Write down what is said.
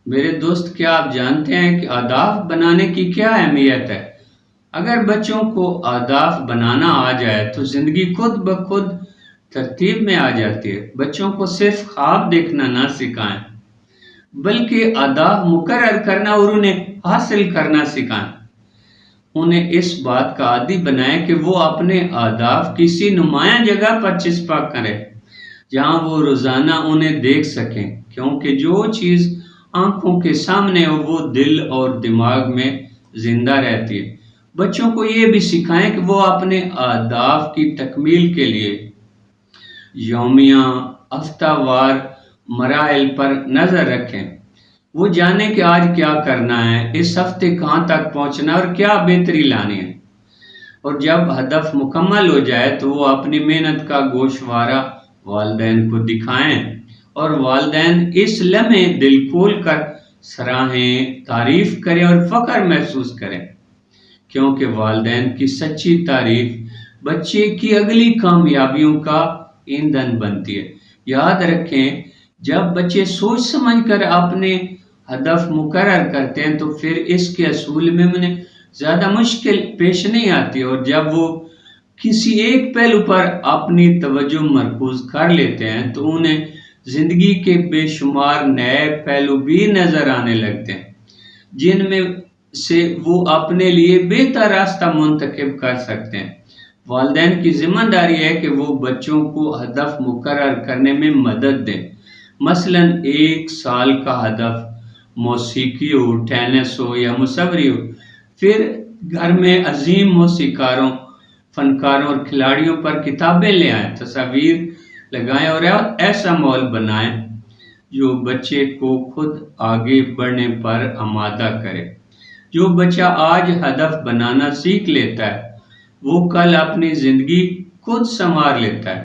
میرے دوست، کیا آپ جانتے ہیں کہ اہداف بنانے کی کیا اہمیت ہے؟ اگر بچوں کو اہداف بنانا آ جائے تو زندگی خود بخود ترتیب میں آ جاتی ہے۔ بچوں کو صرف خواب دیکھنا نہ سکھائیں، بلکہ اہداف مقرر کرنا اور انہیں حاصل کرنا سکھائیں۔ انہیں اس بات کا عادی بنائیں کہ وہ اپنے اہداف کسی نمایاں جگہ پر چسپاں کریں، جہاں وہ روزانہ انہیں دیکھ سکیں، کیونکہ جو چیز آنکھوں کے سامنے ہو وہ دل اور دماغ میں زندہ رہتی ہے۔ بچوں کو یہ بھی سکھائیں کہ وہ اپنے اہداف کی تکمیل کے لیے یومیہ، ہفتہ وار مراحل پر نظر رکھیں۔ وہ جانیں کہ آج کیا کرنا ہے، اس ہفتے کہاں تک پہنچنا ہے اور کیا بہتری لانی ہے۔ اور جب ہدف مکمل ہو جائے تو وہ اپنی محنت کا گوشوارہ والدین کو دکھائیں، اور والدین اس لمحے دل کھول کر سراہیں، تعریف کریں اور فخر محسوس کریں، کیونکہ والدین کی سچی تعریف بچے کی اگلی کامیابیوں کا ایندھن بنتی ہے۔ یاد رکھیں، جب بچے سوچ سمجھ کر اپنے ہدف مقرر کرتے ہیں تو پھر اس کے حصول میں انہیں زیادہ مشکل پیش نہیں آتی، اور جب وہ کسی ایک پہلو پر اپنی توجہ مرکوز کر لیتے ہیں تو انہیں زندگی کے بے شمار نئے پہلو بھی نظر آنے لگتے ہیں، جن میں سے وہ اپنے لیے بہتر راستہ منتخب کر سکتے ہیں۔ والدین کی ذمہ داری ہے کہ وہ بچوں کو ہدف مقرر کرنے میں مدد دیں۔ مثلاً ایک سال کا ہدف موسیقی ہو، ٹینس ہو یا مصوری ہو، پھر گھر میں عظیم موسیقاروں، فنکاروں اور کھلاڑیوں پر کتابیں لے آئیں، تصاویر لگائیں اور ایسا ماحول بنائیں جو بچے کو خود آگے بڑھنے پر آمادہ کرے۔ جو بچہ آج ہدف بنانا سیکھ لیتا ہے وہ کل اپنی زندگی خود سنوار لیتا ہے۔